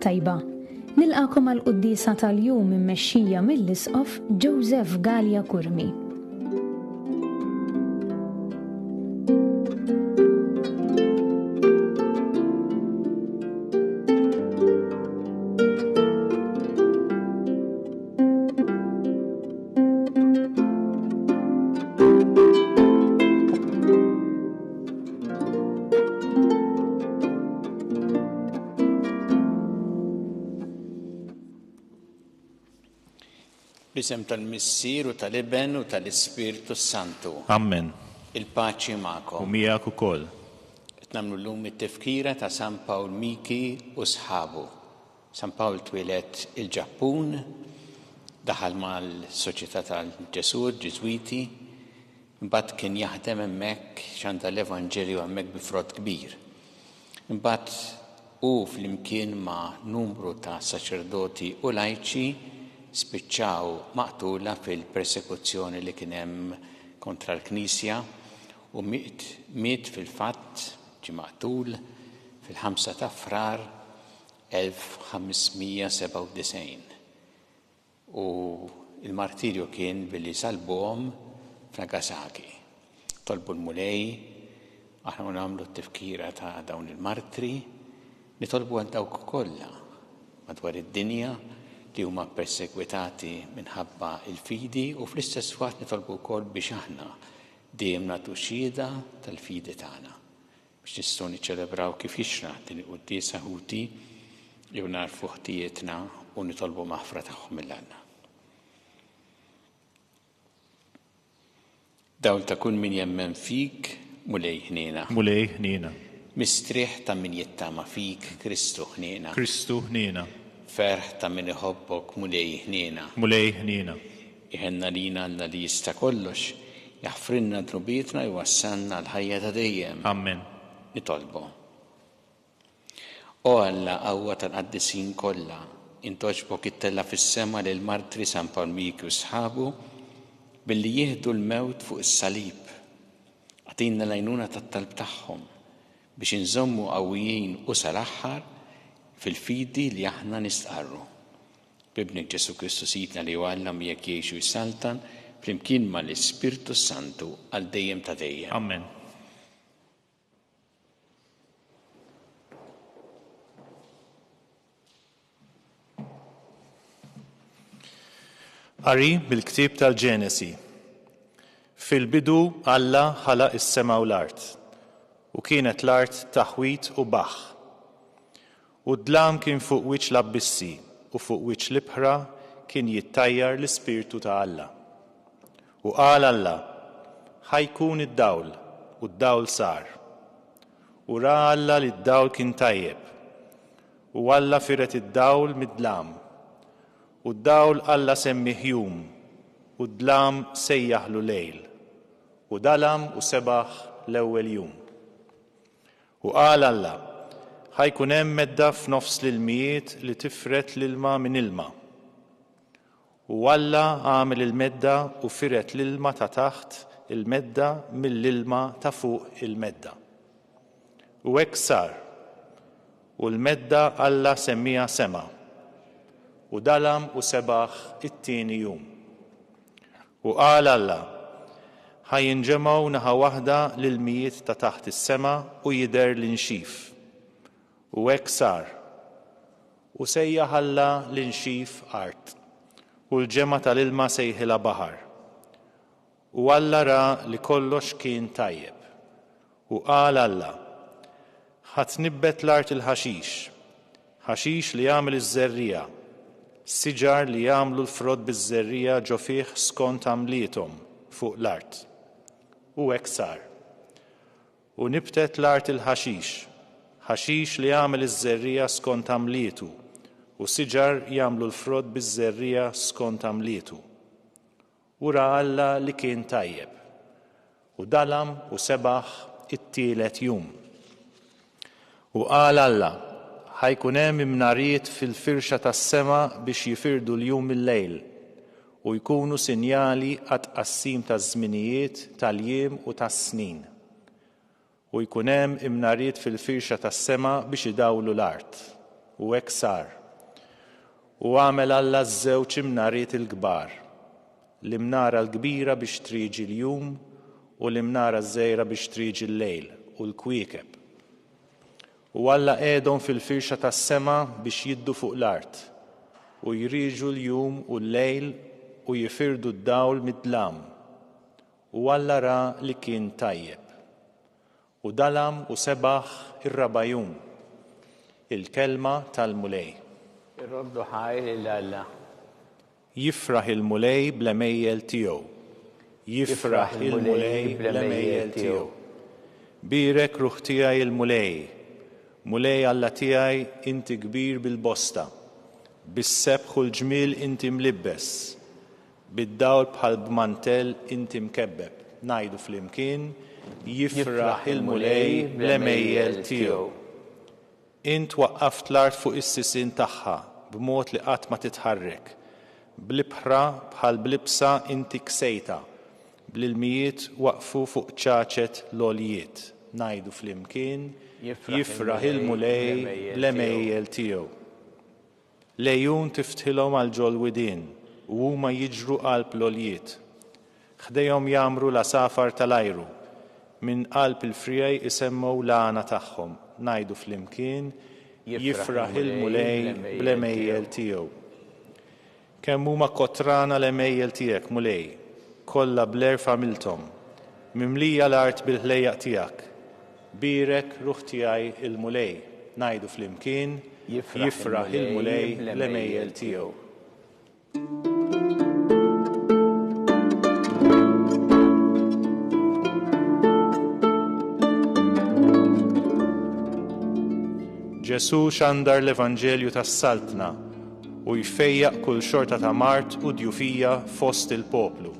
tajba. Nilqakom għal-quddisa tal-jum immexxija mill-Isqof Joseph Gallia Kurmi. Bisem tal-Missier u tal-Iben u tal-Ispiritu Santu. Amen. Il-paċi ma'kom. U miegħek ukoll. Qed nagħmlu llum it-tifkira ta' San Pawl Miki u sħabu. San Pawl twieled il-Ġappun, daħal mal-Soċjetà tal-Ġesu Ġiżwiti, imbagħad kien jaħdem hemmhekk x'għandha l-Evanġelju hemmhekk bi frott kbir. Imbagħad hu flimkien ma' numru ta' saċerdoti u lajċi spiċċaw maqtula fil-persekuzzjoni li kien hemm kontra l-Knisja u miet fil-fatt ġie maqtul fil-5 ta' Frar 1597. U il-martirju kien billi salbuhom f'Nagasaki. Tolbu l-mulej, aħna nagħmlu t-tifkira ta' dawn il-martri, nitolbu għal dawk kollha madwar id-dinja li huma persegwitati minħabba il-fidi u fl-istess waqt nitolbu wkoll biex aħna dejjem nagħtu xhieda tal-fidi tagħna biex nistgħu niċċelebraw kif jixra din il-quddiesa ħuti jew narfu ħtijietna u nitolbu maħfra tagħhom mill-Alla. Dawl ta' kull min jemmen fik mulej ħniena. Mulej ħniena. Mistrieħ ta' min jittama fik Kristu ħniena. Kristu ħniena. Ferħ ta' min iħobbok mulej ħniena. Mulej ħniena. Iħenna lina Alla li jista' kollox, jaħfrinna drubietna jwassalna l-ħajja ta' dejjem. Amen. Nitolbu. O Alla qawwa tal-qaddisin kollha, intoġbok it-tella fis-sema lil martri San Pawl Miki u sħabu billi jieħdu l-mewt fuq is-salib. Għatina l-għajnuna tat-talb tagħhom biex inżommu qawwijin u sal-aħħar fil-fidi li aħna nistqarru. Bibnek Ġesu Kristu Sidna li Alla miegħek jgħixu jsaltan flimkien mal-Ispiritu Santu għal dejjem ta' dejjem. Amen. Qari bil-ktieb tal-Ġenesi. Fil-bidu Alla ħalaq is-sema u l-art, u kienet l-art taħwit u baħħ. U d-dlam kien fuq wiċċ l-abbissi u fuq wiċċ l-ibħra kien jittajjar l-Ispiritu ta' Alla. U qal Alla, ħajkun id-dawl, u d-dawl sar. U ra Alla li d-dawl kien tajjeb. U Alla firet id-dawl mid-dlam. U d-dawl Alla semmih jum, u d-dlam sejjaħlu lejl. U dalam u sebaħ l-ewwel jum. U qal Alla, ħajkun hemm medda f'nofs l-ilmijiet li tifret l-ilma minn ilma. U Alla għamel il-medda u firet l-ilma ta' taħt il-medda mill-ilma ta' fuq il-medda. U hekk sar. U l-medda Alla semmija sema. U dalam u sebaħ it-tieni jum. U qal Alla, ħajinġemgħu naħa waħda l-ilmijiet ta' taħt is-sema u jidher l-inxif. U hekk sar. U sejjaħ Alla l-inxif art. U l-ġema tal-ilma sejħilha baħar. U Alla ra li kollox kien tajjeb. U qal Alla, ħadd nibbet l-art il-ħaxix, ħaxix li jagħmel iż-żerrija, siġar li jagħmlu l-frott biż-żerrija ġo fih skont għamliethom fuq l-art. U hekk sar. U nibtet l-art il-ħaxix, ħaxix li jagħmel iż-żerrija skont għamlietu, u siġar jagħmlu l-frott biż-żerrija skont għamlietu. U ra Alla li kien tajjeb. U dalam u sebaħ it-tielet jum. U qal Alla, ħajkun hemm imnarijiet fil-firxa tas-sema biex jifirdu l-jum il-lejl u jkunu sinjali għat qassim taż-żminijiet tal-jiem u tas-snin. U jkun hemm imnarijiet fil-firxa tas-sema biex idawlu l-art. u hekk sar. U għamel Alla ż-żewġ imnariet il-kbar, l-imnara l-kbira biex triġi l-jum u l-imnara żgħira biex triġi l-lejl u l-kwiekeb. U Alla qiegħdhom fil-firxa tas-sema biex jiddu fuq l-art u jriġu l-jum u l-lejl u jifirdu d-dawl mid-dlam. U Alla ra li kien tajjeb. U dalam u sebaħ ir-rabajum, il-kelma tal-mulej. Ir-Robdu ħajl il-Alla. Jifraħ il-mulej bl-emejjel tiegħu. Jifraħ il-mulej bl-emejjel tiegħu. Birek ruħ tiegħi il-mulej. Mulej Alla tiegħi inti kbir bil-bosta. Bis-sebħ u l-ġmiel inti mlibbes. Bid-dawl bħal b'mantel inti mkebbeb. Ngħidu flimkien jifraħ il-mulej bl-emejjel tiegħu. Int waqqaft l-art fuq is-sisin tagħha b'mod li qatt ma titħarrek. Bl-ibħra bħal blibsa inti ksejta. Bl-ilmijiet waqfu fuq ċaċet l-oljiet. Ngħidu flimkien jifraħ il-mulej bl-emejjel tiegħu. Lejjun tiftħilhom għal ġol widien u huma jiġru qalb l-oljiet. Ħdejhom jagħmru l-asafar tal-ajru. Min qalb il-frijaj isemmew l-għana tagħhom. Ngħidu flimkien jifraħ il-mulej bl-emejjel tiegħu. Kemm huma kotrana l-emejjel tiegħek mulej, kollha bl-erfa' milthom, mimlija l-art bil-ħlejjaq tiegħek. Birek ruħ tiegħi il-mulej. Ngħidu flimkien jifraħ il-mulej bl-emejjel tiegħu. Ġesu xandar l-Evanġelju tas-Saltna u jfejjaq kull xorta ta' mart u djufija fost il-poplu.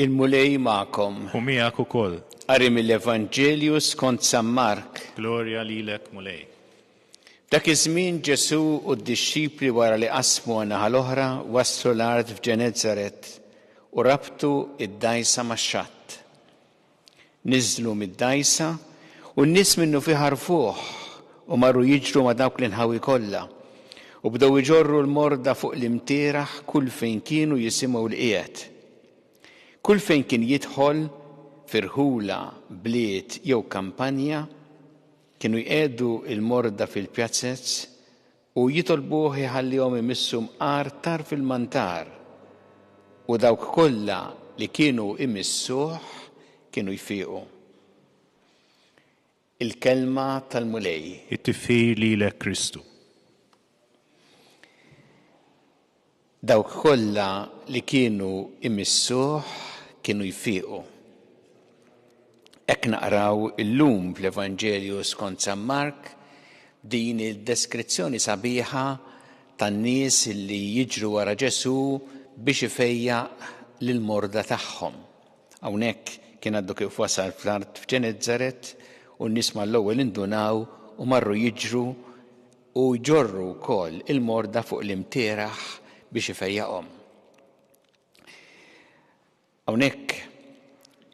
Il-mulej ma'kom. U miegħek ukoll. Qari mill-Evanġelju skont San Mark. Glorja lilek mulej. Dak iż-żmien Ġesu u d-dixxipli wara li qasmu naħa l-oħra waslu l-art f'Ġeneżaret u rabtu id-dajsa max-xatt. Niżlu mid-dajsa u n-nies minnu fih ħarfuh u marru jiġru ma' dawk l-inħawi kollha u bdew iġorru l-morda fuq l-imtieraħ kull fejn kienu jisimgħu l-qiegħed. Kull fejn kien jidħol firħula, bliet jew kampanja kienu jqiegħdu il-morda fil-pjazzezz u jitolbuh iħallihom imissu mqar tar fil-mantar u dawk kollha li kienu imissuh kienu jfiequ. Il-kelma tal-mulej. It-tifir lilek Kristu. Dawk kollha li kienu imissuh kienu jfiequ. Hekk naqraw illum fl-Evanġelju skont San Mark din id-deskrizzjoni sabiħa tan-nies li jiġru wara Ġesu biex ifejjaq lill-morda tagħhom. Hawnhekk kien għaddu kif wasal fl-art f'Ġeneżaret u n-nies mal-ewwel indunaw u marru jiġru u jġorru wkoll il-morda fuq l-imtieraħ biex ifejjaqhom. Hawnhekk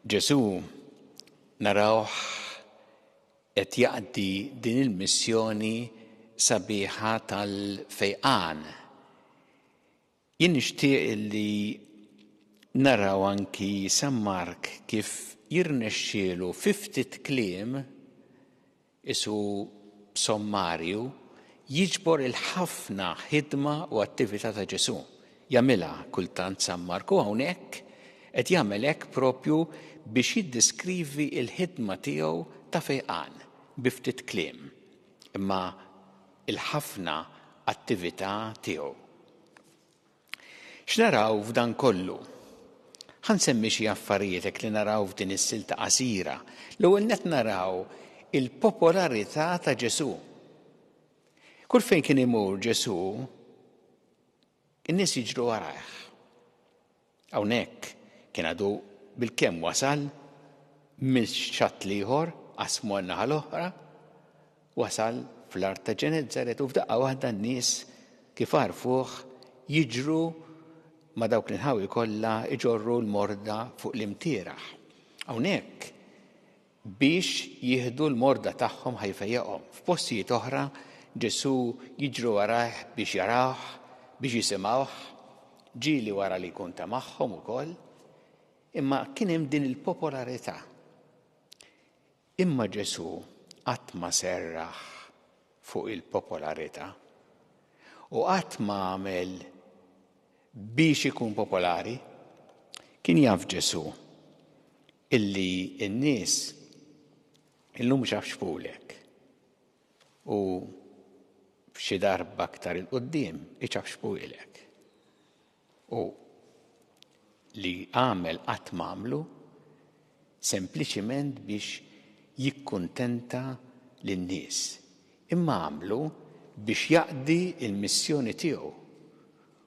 Ġesu narawh qed jaqdi din il-missjoni sabiħa tal-fejqan. Jien nixtieq li naraw anki San Mark kif jirnexxielu fi ftit kliem isu sommarju jiġbor il-ħafna ħidma u attività ta' Ġesu. Jagħmilha kultant San Mark u hawnhekk qed jagħmel hekk propju biex jiddeskrivi il-ħidma tiegħu ta' fejqan bi ftit kliem, imma il-ħafna attività tiegħu. X'naraw f'dan kollu? Ħansemmi xi affarijiet li naraw f'din is-silta qasira. L-ewwel nett naraw il-popolarità ta' Ġesu. Kull fejn kien imur Ġesu, in-nies jiġru warah. Hawnhekk kien għadu bil-kemm wasal mill-xatt ieħor qasmu n-naħa l-oħra wasal fl-art ta' Ġenezaret u f'daqqa waħda n-nies kif għarfuh jiġru ma' dawk l-inħawi kollha iġorru l-morda fuq l-imtieraħ. Hawnhekk biex jieħdu l-morda tagħhom ħajfejjaqhom. F'postijiet oħra Ġesu jiġru warah biex jarawh, biex jisimgħuh, ġieli wara li jkun ta' magħhom ukoll, imma kien hemm din il-popolarità. Imma Ġesu qatt ma serraħ fuq il-popolarità u qatt ma għamel biex ikun popolari. Kien jaf Ġesu illi n-nies illum ċafxpulek u f'xi darba aktar il-qoddim iċafxpulek. U li għamel qatt ma għamlu sempliċiment biex jikkuntenta lin-nies. Imma għamlu biex jaqdi il-missjoni tiegħu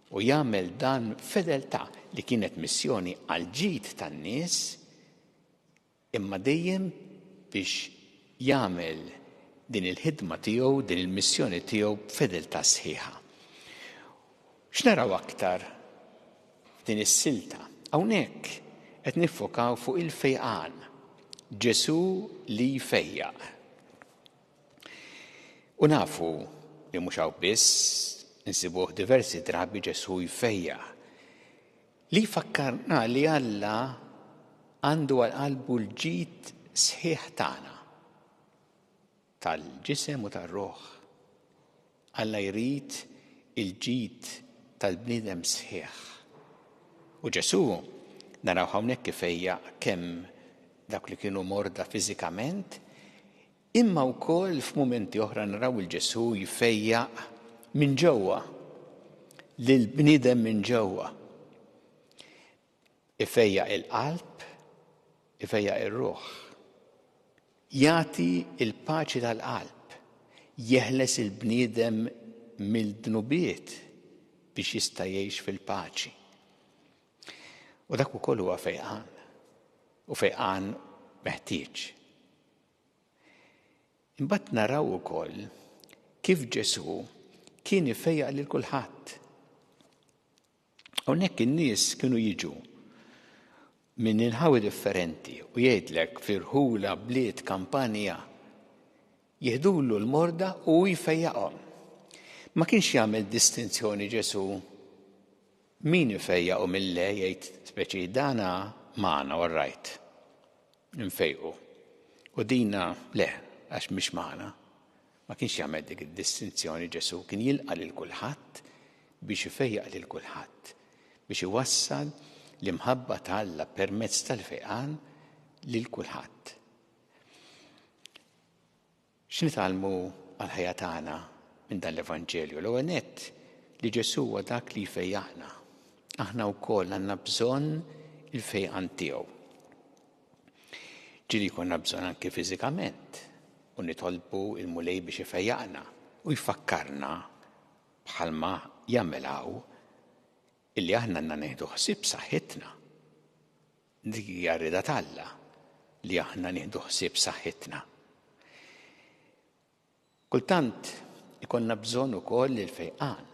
u jagħmel dan fedeltà li kienet missjoni għal ġid tan-nies, imma dejjem biex jagħmel din il-ħidma tiegħu, din il-missjoni tiegħu b'fedeltà sħiħa. X'naraw aktar din is-silta? Hawnhekk qed niffokaw fuq il-fejqan. Ġesu li jfejjaq. U nafu li mhux hawn biss insibuh diversi drabi Ġesu jfejjaq. Li fakkarna li Alla għandu għal qalbu l-ġid sħiħ tagħna tal-ġisem u tar-ruħ. Alla jrid il-ġid tal-bniedem sħiħ. U Ġesu naraw hawnhekk kif fejjaq kemm dak li kienu morda fiżikament, imma wkoll f'mumenti oħra naraw il-Ġesu jfejjaq minn ġewwa lil-bniedem minn ġewwa. Ifejjaq il-qalb, ifejjaq ir-ruħ. Jagħti il-paċi tal-qalb, jeħles il-bniedem mill-dnubiet biex jista' jgħix fil-paċi. U dak ukoll huwa fejqan, u fejqan meħtieġ. Imbagħad naraw ukoll kif Ġesu kien ifejjaq lil kulħadd. Hawnhekk in-nies kienu jiġu minn inħawi differenti u jgħidlek firħula bliet kampanja jieħdulu l-morda u jfejjaqhom. Ma kienx jagħmel distinzjoni Ġesu min ifejjaq u min le, jgħid speċi dana magħna orrajt. Nfejqu. U dina le, għax mhix magħna. Ma kienx jagħmel dik id-distinzjoni Ġesu, kien jilqa' lil kulħadd biex ifejjaq lil kulħadd, biex iwassal l-imħabba ta' permezz tal-fejqan lil kulħadd. X'nitgħallmu għall-ħajja tagħna minn dan l-Evanġelju? L-ewwel nett li Ġesu huwa dak li jfejjaqna. Aħna wkoll għandna bżonn il-fejqan tiegħu. Ġieli jkollna bżonn anke fiżikament u nitolbu il-mulej biex ifejjaqna u jfakkarna bħalma jagħmel hawn illi aħna għandna nieħdu ħsieb saħħitna. Dik hija rida tal-Alla li aħna nieħdu ħsieb saħħitna. Kultant ikollna bżonn ukoll il-fejqan.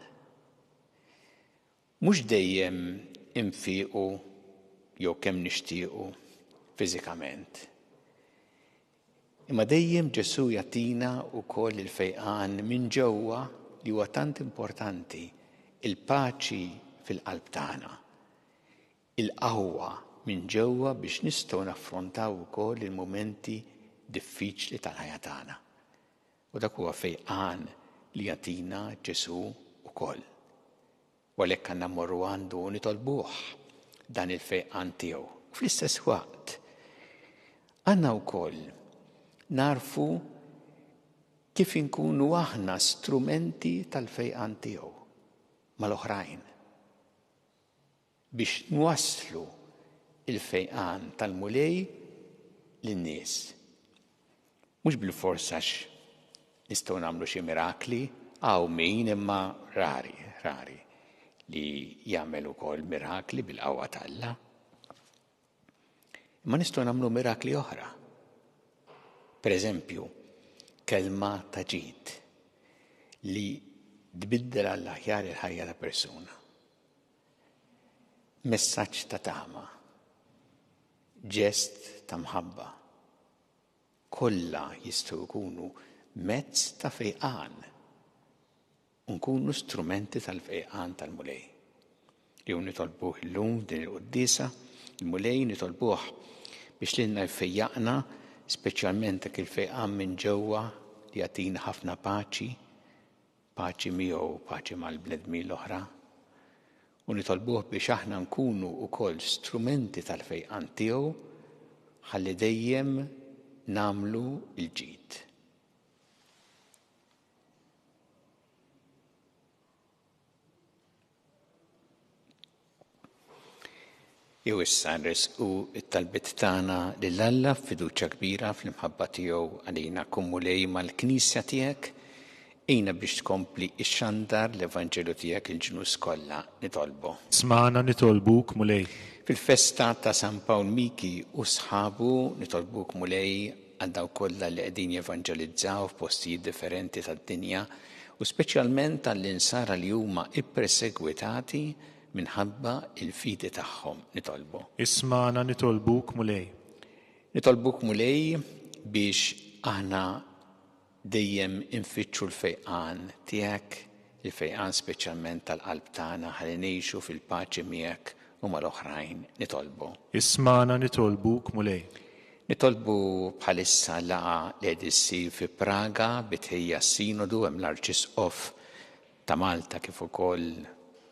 Mhux dejjem infiequ jew kemm nixtiequ fiżikament. Imma dejjem Ġesu jagħtina wkoll il-fejqan minn ġewwa li huwa tant importanti, il-paċi fil-qalb tagħna. Il-qawwa minn ġewwa biex nistgħu naffrontaw ukoll il-mumenti diffiċli tal-ħajja tagħna. U dak huwa fejqan li jagħtina Ġesu ukoll. U għalhekk għandna mmorru għandu u nitolbuh dan il-fejqan tiegħu. Fl-istess waqt għandna wkoll narfu kif inkunu aħna strumenti tal-fejqan tiegħu mal-oħrajn biex nwasslu il-fejqan tal-mulej lin-nies. Mhux bil-forsax nistgħu nagħmlu xi mirakli għaw min imma rari li jagħmel ukoll mirakli bil-qawwa tal-Alla. Imma nistgħu nagħmlu mirakli oħra. Pereżempju, kelma ta' ġid li tbiddel għall-aħjar il-ħajja ta' persuna. Messaġġ ta' tama, ġest ta' mħabba, kollha jistgħu jkunu mezz ta' fejqan, nkunu strumenti tal-fejqan tal-mulej. Jew nitolbuh illum din il-qudiesa, il-mulej nitolbuh biex lilna jfejjaqna, speċjalment dak il-fejqan minn ġewwa li jagħtina ħafna paċi, paċi miegħu paċi mal-bnedmin l-oħra. U nitolbuh biex aħna nkunu wkoll strumenti tal-fejqan tiegħu ħalli dejjem nagħmlu l-ġid. Jew issa nresqu t-talbiet tagħna lil Alla f'fiduċja kbira fl-imħabba tiegħu għalina kumulej mal-Knisja tiegħek, ejna biex tkompli x-xandar l-Evanġelu tiegħek il-ġnus kollha nitolbu. Smana nitolbuk mulej. Fil-festa ta' San Pawl Miki u sħabu nitolbuk mulej għal dawk kollha li qegħdin jevanġelizzaw f'postijiet differenti tad-dinja u speċjalment għall-insara li huma ippersegwitati minħabba il-fidi tagħhom nitolbu. Ismana nitolbuk mulej. Nitolbuk mulej biex aħna dejjem infittxu l-fejqan tiegħek, il-fejqan speċjalment tal-qalb tagħna ħalli ngħixu fil-paċi miegħek u mal-oħrajn nitolbu. Ismana nitolbuk mulej. Nitolbu bħalissa laqa li qed issir fi Praga bitħejja sinodu hemm l-Arċisqof ta' Malta kif ukoll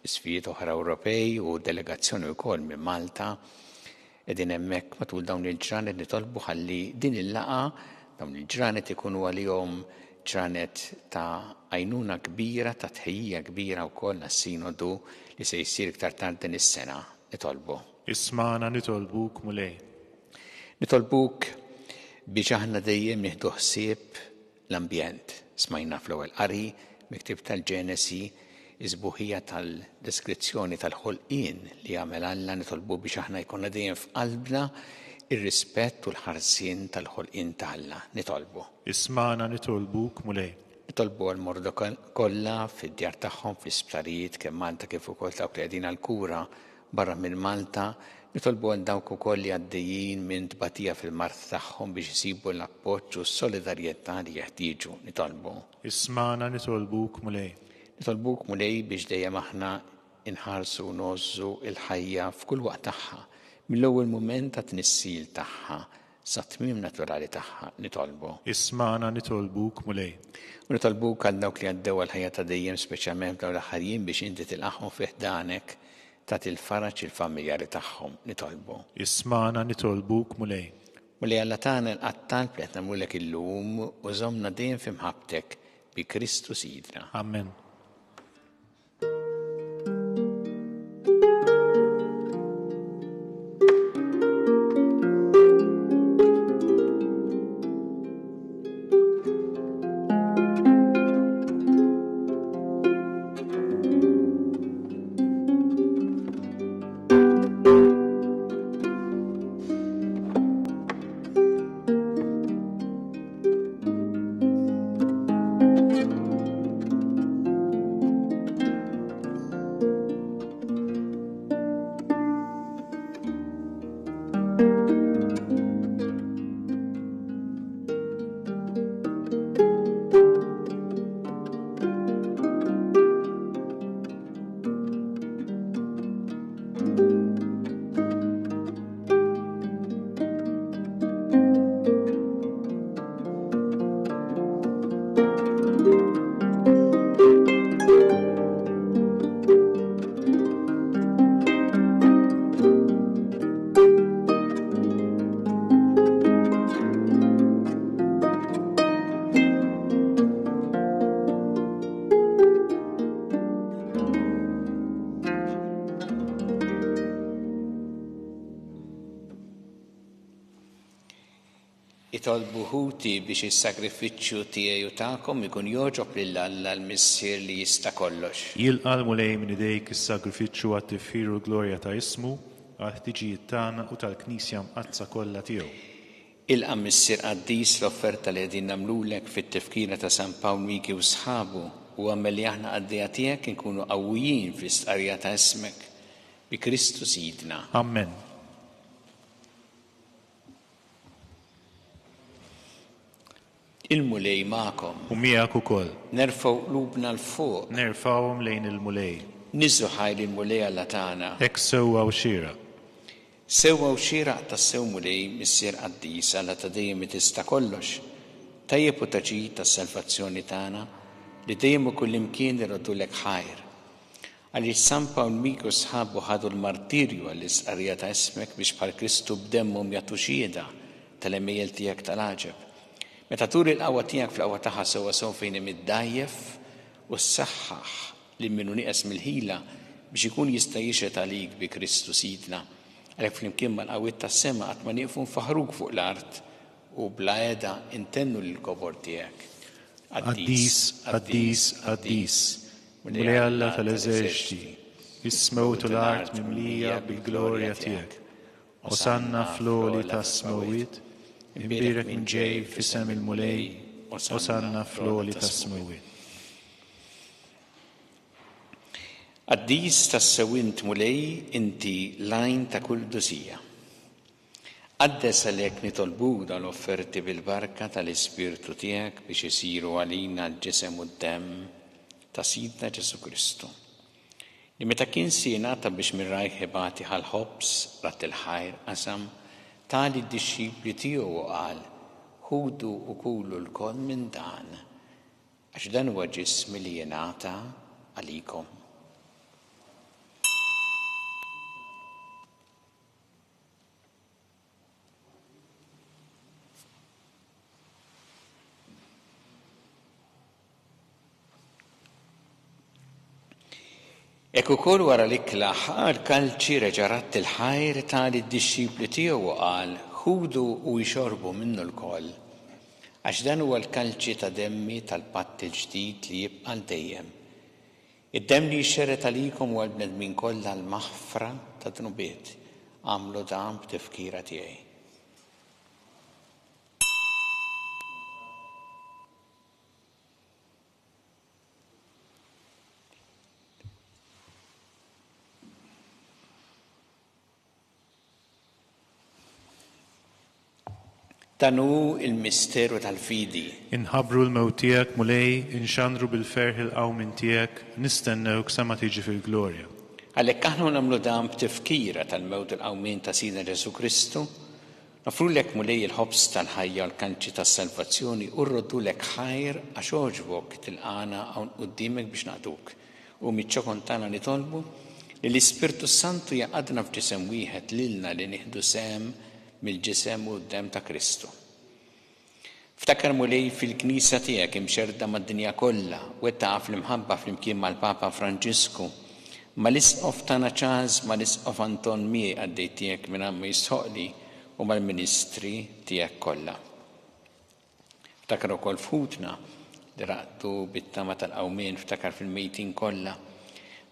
isfijiet oħra Ewropej u delegazzjoni wkoll minn Malta qegħdin hemmhekk matul dawn il-ġranet nitolbu ħalli din il-laqa dawn il-ġranet ikunu għalihom ġranet ta' għajnuna kbira, ta' tħejjija kbira wkoll għas-sinodu li se jsir iktar tard din is-sena nitolbu. Ismana nitolbuk mulej. Nitolbuk biex aħna dejjem nieħdu ħsieb l-ambjent. Smajna fl-ewwel qari miktib tal-Ġenesi iżbuħija tal-deskrizzjoni tal-ħolqien li għamel Alla nitolbu biex aħna jkollna dejjem f'qalbna ir-rispett u l-ħarsien tal-ħolqien ta' Alla nitolbu. Ismana nitolbuk mulej. Nitolbu għal-morda kollha fid-djar tagħhom fl-isptarijiet kemm Malta kif ukoll dawk li qegħdin għall-kura barra minn Malta, nitolbu għal dawk ukoll li għaddejjin minn tbatija fil-mart tagħhom biex isibu l-appoġġ u s-solidarjetà li jeħtieġu nitolbu. Ismana nitolbuk mulej. Nitolbuk mulej biex dejjem aħna inħarsu u nozzu il-ħajja f'kull waqt tagħha, mill-ewwel mument ta' tnissil tagħha sa tmiem naturali tagħha nitolbu. Ismana nitolbuk mulej. U nitolbuk għal dawk li għaddew għal-ħajja ta' dejjem speċjalment dawn l-aħħar jiem biex inti tilqahom fih ħdanek tagħti l-faraġ il-familjari tagħhom nitolbu. Ismana nitolbuk mulej. Mulej Alla tagħna l-qattal li qed nagħmlulek illum u żommna dejjem f'imħabbtek bi Kristu Sidna. Amen. Itolbu ħuti biex is-sagrifiċċju tiegħi u tagħkom ikun jogħġob lil Alla l-Missier li jista' kollox. Jilqa' mulej minn idejk is-sagrifiċċju għat-tifħir u l-glorja ta' ismu għal-ħtiġijiet tagħna u tal-Knisja mqazza kollha tiegħu. Ilqa' Missier Qaddis l-offerta li qegħdin nagħmlulek fit-tifkira ta' San Pawl Miki u sħabu u għamel aħna għaddejja tiegħek inkunu qawwijin fl-istqarrija ta' ismek bi Kristu Sidna. Amen. Il-mulej magħkom. U miegħek ukoll. Nerfgħu qlubna l-fuq. Nerfawhom lejn il-mulej. Niżżu ħajli l-mulej Alla tagħna. Hekk sewwa u xieraq. Sewwa u xieraq tas-sew mulej missier qaddis Alla ta' dejjem tista' kollox. Tajjeb u taġid tas-salvazzjoni tagħna li dejjem u kullimkien irodulek ħajr. Għaliex San Pawl Miki u sħabu ħadu l-martirju għall-istqarrija ta' ismek biex bħal Kristu b'demmhom jagħtu xhieda tal-emejjel tiegħek tal-għaġeb. Meta turi l-qawwa tiegħek fl-qawwa tagħha sewwa sew fejn hemm iddajjef u ssaħħaħ li minnu nieqes mill-ħila biex ikun jista' jixhed għalik bi Kristu Sidna. Għalhekk flimkien mal-qawwiet tas-sema qatt ma nieqfu nfaħruk fuq l-art u bla qiegħda intennu lill-kobor tiegħek. Qaddis, qaddis, qaddis. Mulej Alla tal-eżerċiti, is-smewtu l-art mimlija bil-glorja tiegħek. Osanna fl-għoli tas-smawiet, imbirek minn ġej f'isem il-mulej, osanna fl-għoli tas-smawiet. Qaddis tas-sewwint mulej inti lajn ta' kull dusija. Qaddes għalhekk nitolbuk dal-offerti bil-barka tal-Ispirtu tiegħek biex isiru għalina l-ġisem u d-demm ta' Sidna Ġesu Kristu. Li meta kien sienata biex mir-rajħ ibati ħal-ħobs rat il-ħajr qasam tali d-dixxipli tiegħu u qal ħudu u kulu l-koll minn dan għax dan huwa ġismi li jingħata għalikom. Ek ukoll wara l-ikla ħar kalċi reġa' ratt il-ħajr tali d-dixxipli tiegħu u qal ħudu u jxorbu minnu l-koll għax dan huwa l-kalċi ta' demmi tal-patt il-ġdid li jibqa' dejjem. Id-demm li jxerret għalikom huwa l-bnedmin kollha l-maħfra ta' dnubiet. Għamlu dan b'tifkira tiegħi. Tanu il-misteru tal-fidi. Inħabru l-mewt tiegħek mulej, inxandru bil-ferħ il-qawmin tiegħek, nistennewk sa ma tiġi fil-glorja. Għalhekk aħna nagħmlu dan b'tifkira tal-mewt il-qawmin ta' Sidna Ġesu Kristu, nofrulek mulej il-ħobs tal-ħajja u l-kanċi tas-salvazzjoni u rroddulek ħajr għax oġbok tilqana hawn quddiemek biex nagħtuk. U miċ-ċokon tagħna nitolbu li l-Ispirtu Santu jaqadna f'ġisem wieħed lilna li nieħdu sehem mill-ġisem u d-demm ta' Kristu. Ftakar mulej fil-Knisja tiegħek imxerda mad-dinja kollha u taf l-imħabba flimkien mal-Papa Franġisku, mal-isqof tagħna Charles, mal-isqof Anton Mie għaddej tiegħek minn għamma jisħoqli u mal-ministri tiegħek kollha. Ftakar ukoll futna li raqtu bit-tama tal-qawmien ftakar fil-mejtin kollha.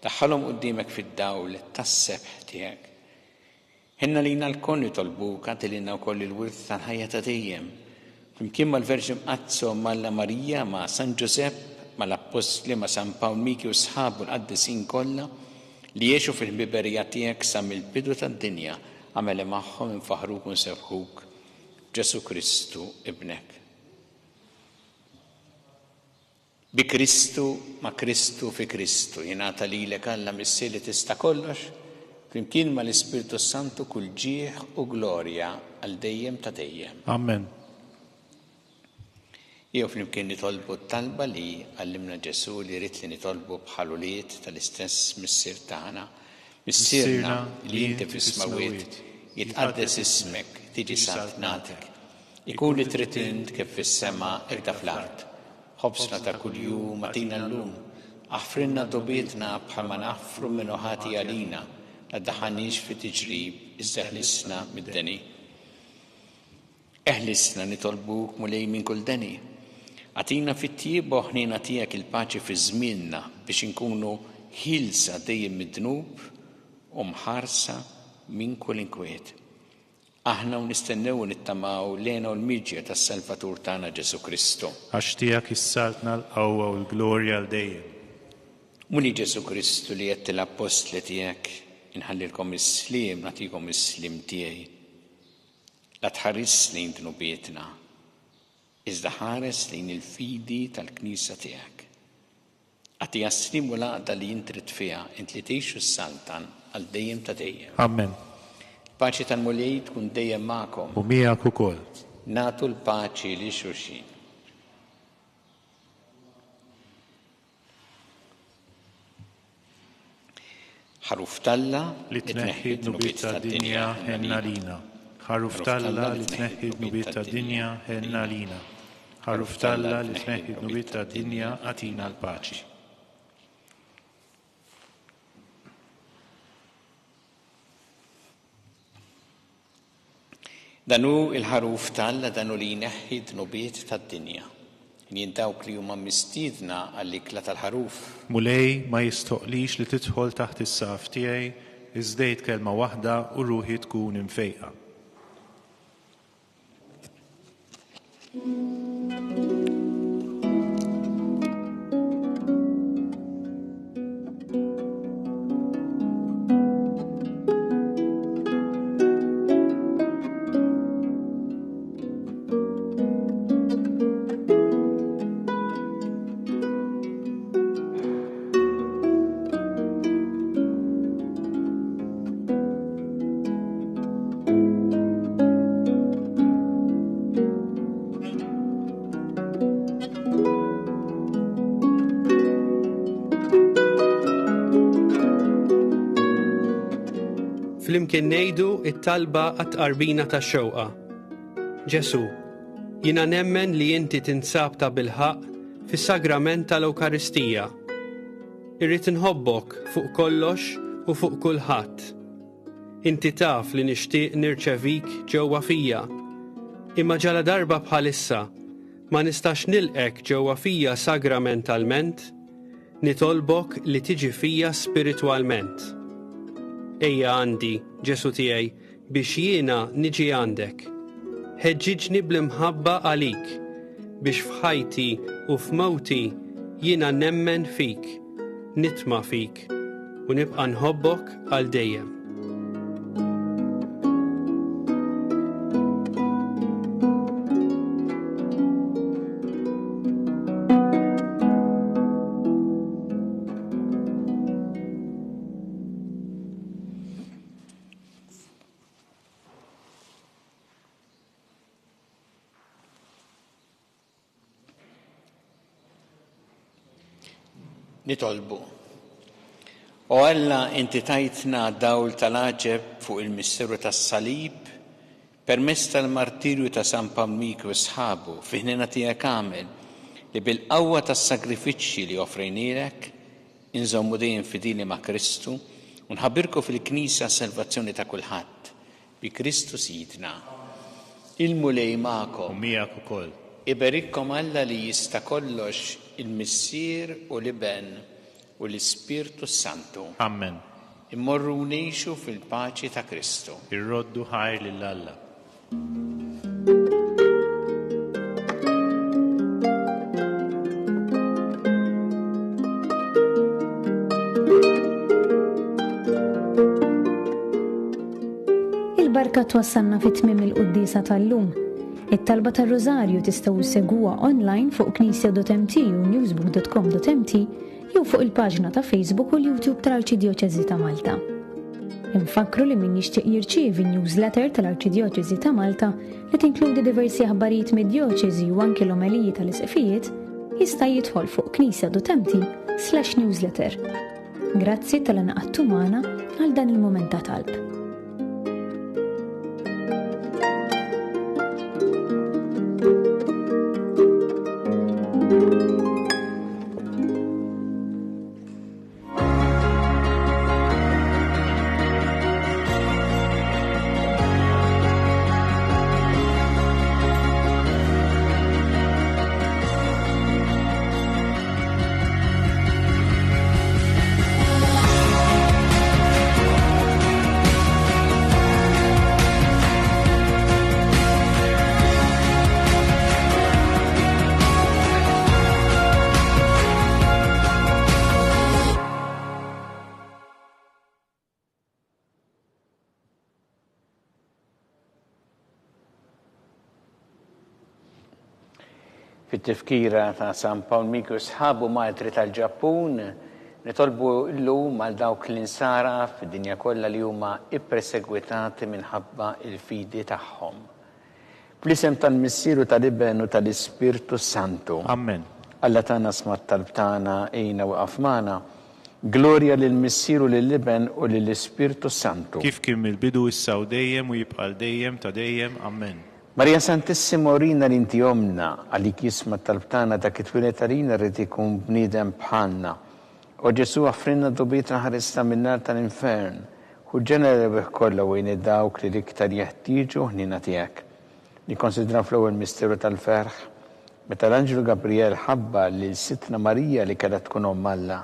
Daħħalhom quddiemek fid-dawl tas-sebħ tiegħek. Ħinna lina l-konni tolbuka tilina wkoll il-wirth tal-ħajja ta' dejjem. Flimkien mal-Verġi Mqazzo Malla Marija ma' San Ġusepp, mal-Apostli ma' San Pawl Miki u sħabu l-qaddisin kollha li jgħixu fil-biberija tiegħek sa mill-bidu tad-dinja għamel magħhom infaħruk u nsebħuk Ġesu Kristu ibnek. Bi Kristu ma' Kristu fi Kristu jingħata lilek Alla missi li tista' kollox flimkien mal-Ispirtu Santu kull ġieħ u glorja għal dejjem ta' dejjem. Amen. Jew flimkien nitolbu t-talba li għallimna Ġesu li rrid li nitolbu bħaluliet tal-istess missier tagħna. Missierna li inti fis-smawiet jitqaddes ismek, tiġi saltnatek. Ikun li trid int kif fis-sema irda fl-art. Ħobsna ta' kuljum atina llum. Aħfrinna dobietna bħalma naħfru minn ħati għalina. Għaddaħanix fi tiġrib, iżda eħlisna mid-deni. Eħlisna nitolbuk mulej minn kull deni. Għatina fit-tieb ħnina tiegħek il-paċi fi żmienna biex inkunu ħilsa dejjem mid-dnub u mħarsa minn kull inkwiet. aħna u nistennew u nittamaw lejna u l-miġja tas-Salvatur tagħna Ġesu Kristu. Għax tiegħek issaltna l-qawwa u l-glorja l dejjem. Muni Ġesu Kristu li qed l-apostli tiegħek inħallilkom is-sliem nagħtikom is-sliem tiegħi. La tħares lejn dnubietna, iżda ħares lejn il-fidi tal-Knisja tiegħek. Għati għas-sliem u l-għaqda li jintrid fiha int li tgħixu s-saltan għal dejjem ta' dejjem. Amen. Paċi tal-Mulej tkun dejjem magħkom. U miegħek ukoll. Nagħtu l-paċi li xulxin. ħaruf talla li tneħħi d-nubiet tad-dinja ħenna lina. Ħaruf talla li tneħħi d-nubiet tad-dinja ħenna lina. Ħaruf talla li tneħħi d-nubiet tad-dinja għatina l-paċi. Danu il-ħaruf talla danu li jneħħi d-nubiet tad-dinja. Jien dawk li huma mistiedna għall-ikla tal-ħaruf. Mulej ma jistoqlix li tidħol taħt is-saf tiegħi iżdejt kelma waħda u ruħi tkun imfejqa. Flimkien ngħidu it-talba għat-qarbina tax-xewqa. Ġesu, jiena nemmen li inti tinsab ta' bilħaq fis-sagrament tal-Ewkaristija. Irrid inħobbok fuq kollox u fuq kulħadd. Inti taf li nixtieq nirċevik ġewwa fija. Imma ġala darba bħalissa ma nistax nilqek ġewwa fija sagramentalment, nitolbok li tiġi fija spiritwalment. Ejja għandi, Ġesu tiegħi, biex jiena niġi għandek. Ħeġġiġni bl-imħabba għalik, biex f'ħajti u f'mewti jiena nemmen fik, nitma' fik, u nibqa' nħobbok għal dejjem. Nitolbu. U Alla inti tajtna dawl tal-aġeb fuq il-misteru tas-salib permezz tal-martirju ta' San Pawmik u sħabu fiħnina tiegħek għamel li bil-qawwa tas-sagrifiċċji li offrejnielek inżommu dejjem fidili ma' Kristu u nħabbirku fil-Knisja salvazzjoni ta' kulħadd bi Kristu Sidna. Il-mulej magħkom. U miegħek ukoll. Iberikkom Alla li jista' kollox il-Missier u l-Iben u l-Ispirtu Santu. Amen. Immorru ngħixu fil-paċi ta' Kristu. Irroddu ħajr lil Alla. Il-barka twassalna fit-tmiem il-qudiesa tal-lum. It-talba tar-Rożarju tistgħu ssegwuha online fuq knisja.mt u newsbook.com.mt jew fuq il-paġna ta' Facebook u l-YouTube tal-Arċidjoċeżi ta' Malta. Infakru li min jixtieq jirċievi newsletter tal-Arċidjoċeżi ta' Malta li tinkludi diversi aħbarijiet mid-djoċeżi u anke l-omeliji tal-isqifijiet jista' jidħol fuq knisja.mt/newsletter. Grazzi tal-inqadtu magħna għal dan il-mument ta' talb. Fit-tifkira ta' San Paul Miki u sħabu Martri tal-Ġappun, nitolbu l-lum għal dawk l-insara fid-dinja kollha li huma ippersegwitati minħabba il-fidi tagħhom. Bl-isem tal-Missieru tal-Iben u tal-Ispirtu Santu. Amen. Alla tagħna smat tal-btana ejna waqaf magħna. Glorja lill-Missieru lill-Iben u lill-Ispirtu Santu. Kif kien mill-bidu issa u dejjem u jibqa' dejjem ta' dejjem. Amen. Marija Santissima orina l-inti omna, għalik jisma tal-btana ta' kitwilet għalina rrit ikun bnidem bħalna. U Ġesu għafrinna dubitna ħarista minnar tal-infern, u ġenera bih kolla u dawk li liktar jeħtieġu ħnina tijak. Nikonsidra fl-ewwel misteru tal-ferħ, meta l-Anġelu Gabriel ħabba li l-sitna Marija li kellha tkun omm Alla.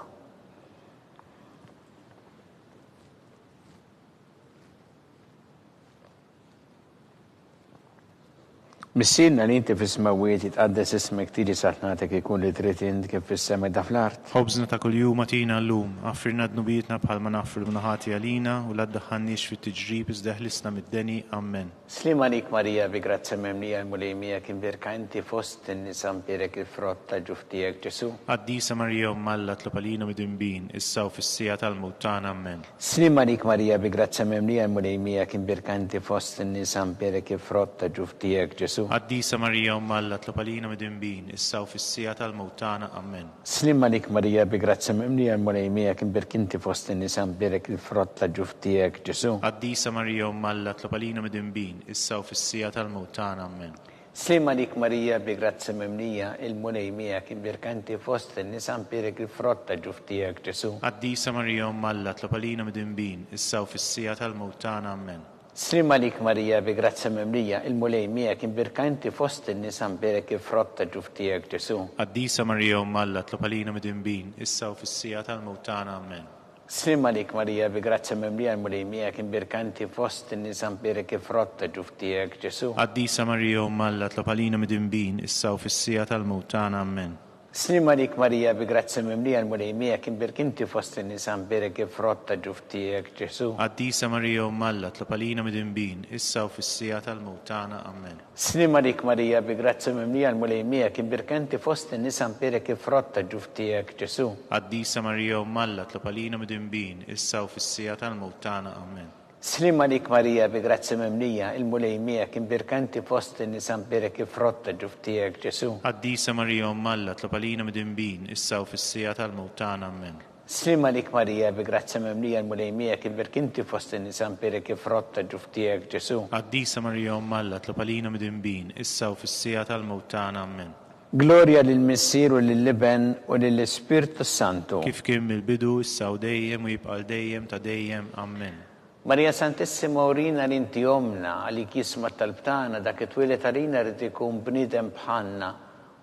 Missirna li inti fis-smawiet jitqaddes ismek tiġi saħnatek ikun li trid int kif fis-sema da fl-art. Ħobżna ta' kuljum atina llum, affirna d-nubietna bħalma naffru l-mnaħati għalina u la ddaħħalniex fit-tiġrib iżda ħlisna mid-deni. Amen. Slima lik Marija bi grazza memlija l-mulejmija kien birka inti fost in-nisa mpierek il-frott ta' ġuftijek Ġesu. Qaddisa Marija Alla tlob għalina mid-inbin, issa u fis-sija tal-mewt tagħna. Amen. Slima lik Marija bi grazza memlija l-mulejmija kien birka inti fost in-nisa mpierek il-frott ta' ġuftijek Ġesu. Qaddisa Marija Alla tlob għalina mid-inbin, issa u fis-sija tal-mewt tagħna. Amen. Slima lik Marija bi grazza memlija l-mulejmija kien birka inti fost in-nisa mpierek il-frott ta' ġuftijek Ġesu. Qaddisa Marija Alla tlob għalina mid-inbin, issa u fis-sija tal-mewt tagħna. Amen. Slima lik Marija bi grazza memlija il-mulejmija kien birka inti fost in-nisa mpierek il-frott ta' ġuftijek Ġesu. Qaddisa Marija Alla tlob għalina mid-inbin, issa u fis-sija tal-mewt tagħna. Amen. Slima lik Marija bi grazza memlija il-mulejmija kien birka inti fost in-nisa mpierek il-frott ta' ġuftijek Ġesu. Qaddisa Marija Alla tlob għalina mid-inbin, issa u fis-sija tal-mewt tagħna. Amen. Slima lik Marija bi grazza memlija il-mulejmija kien birka inti fost in-nisa mpierek il-frott ta' ġuftijek Ġesu. Qaddisa Marija Alla tlob għalina mid-inbin, issa u fis-sija tal-mewt tagħna. Amen. Slima lik Marija bi grazza memlija il-mulejmija kien birka inti fost in-nisa mpierek il-frott ta' ġuftijek Ġesu. Qaddisa Marija Alla tlob għalina mid-inbin, issa u fis-sija tal-mewt tagħna. Amen. Slima lik Marija bi grazza memlija il-mulejmija kien birka inti fost in-nisa mpierek il-frott ta' ġuftijek Ġesu. Qaddisa Marija Alla tlob għalina mid-inbin, issa u fis-sija tal-mewt tagħna. Amen. Slima lik Marija bi grazza memlija il-mulejmija kien birka inti fost in-nisa mpierek il-frott ta' ġuftijek Ġesu. Qaddisa Marija Alla tlob għalina mid-inbin, issa u fis-sija tal-mewt tagħna. Amen. Slima lik Marija bi grazza memlija il-mulejmija kien birka inti fost in-nisa mpierek il-frott ta' ġuftijek Ġesu. Qaddisa Marija Alla tlob għalina mid-inbin, issa u fis-sija tal-mewt tagħna. Amen. Glorja lill-Missieru lill-Iben u lill-Ispirtu Santu. Kif kien mill-bidu issa u dejjem u jibqa' dejjem ta' dejjem. Amen. Marija Santissima orina l-inti omna għalik jisma tal-btana dak it-twilet għalina rrid ikun bniedem bħalna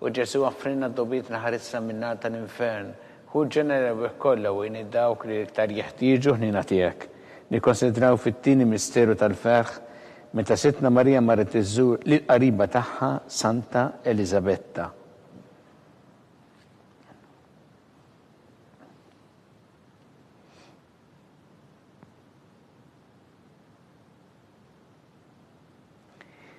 u Ġesu għafrinna d-dubitna ħarissa minnar tal-infern u ġenera bih kollha u dawk li iktar jeħtieġu ħnina tiegħek. Nikkonsidraw fit-tieni misteru tal-ferħ meta sitna Marija marret iżżur lill-qariba tagħha Santa Elisabetta.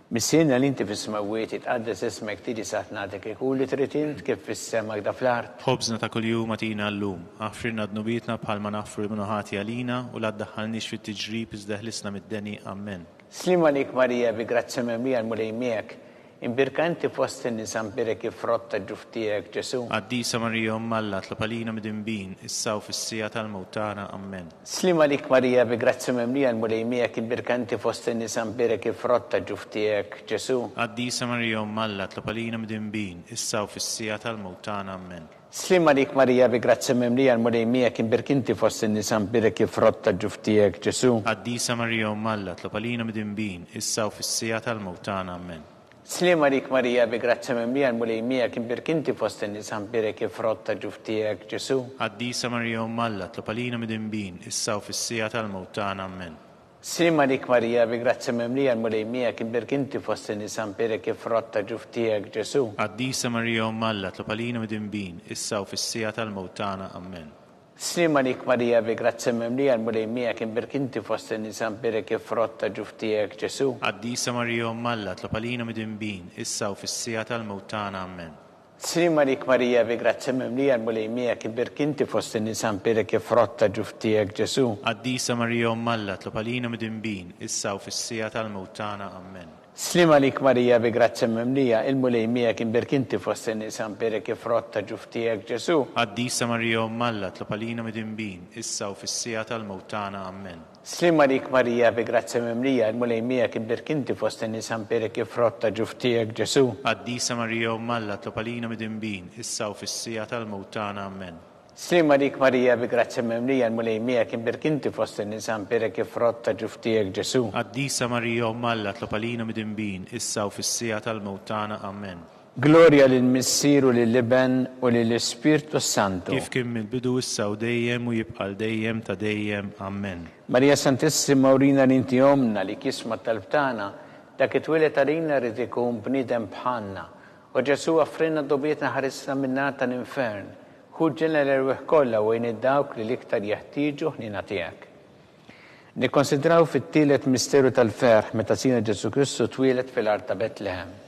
Missirna li inti fis-smawiet jitqaddes ismek tiġi saħnatek ikun li trid int kif fis-sema da fl-art. Ħobżna ta' kuljum atina llum, affirna d-nubietna bħalma naffru l-mnaħati għalina u la ddaħħalniex fit-tiġrib iżda ħlisna mid-deni. Amen. Slima lik Marija bi grazza memlija l-mulejmijek imbirka inti fost in-nisa mpierek il-frott ta' ġuftijek Ġesu. Qaddisa Marija Alla tlob għalina mid-inbin, issa u fis-sija tal-mewt tagħna. Amen. Slima lik Marija bi grazza memlija l-mulejmijek imbirka inti fost in-nisa mpierek il-frott ta' ġuftijek Ġesu. Qaddisa Marija Alla tlob għalina mid-inbin, issa u fis-sija tal-mewt tagħna. Amen. Slima lik Marija bi grazza memlija l-mulejmijek imbirka inti fost in-nisa mpierek il-frott ta' ġuftijek Ġesu. Qaddisa Marija Alla tlob għalina mid-inbin, issa u fis-sija tal-mewt tagħna. Amen. Slima lik Marija bi grazza memlija l-mulejmijek imbirka inti fost in-nisa mpierek il-frott ta' ġuftijek Ġesu. Qaddisa Marija Alla tlob għalina mid-inbin, issa u fis-sija tal-mewt tagħna. Amen. Slima lik Marija bi grazza memlija l-mulejmijek imbirka inti fost in-nisa mpierek il-frott ta' ġuftijek Ġesu. Qaddisa Marija Alla tlob għalina mid-inbin, issa u fis-sija tal-mewt tagħna. Amen. Slima lik Marija bi grazza memlija l-mulejmijek imbirka inti fost in-nisa mpierek il-frott ta' ġuftijek Ġesu. Qaddisa Marija Alla tlob għalina mid-inbin, issa u fis-sija tal-mewt tagħna. Amen. Slima lik Marija bi grazzi mimlija l-mulejmija kibirk inti fost in-nisa mperek frotta ġuftijek Ġesu. Qaddisa Marija Alla, tlob għalina mid-dinbin, issa u fis-sija tal-mewt tagħna. Amen. Slima lik Marija bi grazzi mimlija il-mulejmija kibirk inti fost in-nisa mperek frotta ġuftijek Ġesu. Qaddisa Marija Alla, tlob għalina mid-dinbin, issa u fis-sija tal-mewt tagħna. Amen. Slima lik Marija bi grazzi mimlija il-mulejmija kibirk inti fost in-nisa mperek frotta ġuftijek Ġesu. Qaddisa Marija Alla, tlob għalina mid-dinbin, issa u fis-sija tal-mewt tagħna. Amen. Slima lik Marija bi grazzi mimlija il-mulejmija kibirk inti fost in-nisa mperek frotta ġuftijek Ġesu. Qaddisa Marija Alla, tlob għalina mid-dinbin, issa u fis-sija tal-mewt tagħna. Amen. Gloria lill-Missier u lill-Iben u lill-Ispirtu Santu. Kif kien mill-bidu issa u dejjem u jibqa' dejjem ta' dejjem. Amen. Marija Santissima urina l-inti omna li kisma tal-btana dak it-twilet għalina rrid ikun bniedem bħalna. U Ġesu offrina dobietna ħarisna minnata l-infern. Ħuġġilna l-erweħ kollha wejn id-dawk li l-iktar jeħtieġu ħnina tiegħek. Nikkonsidraw fit-tielet misteru tal-ferħ meta sina Ġesu Kristu twieled fil-art ta' Betlehem.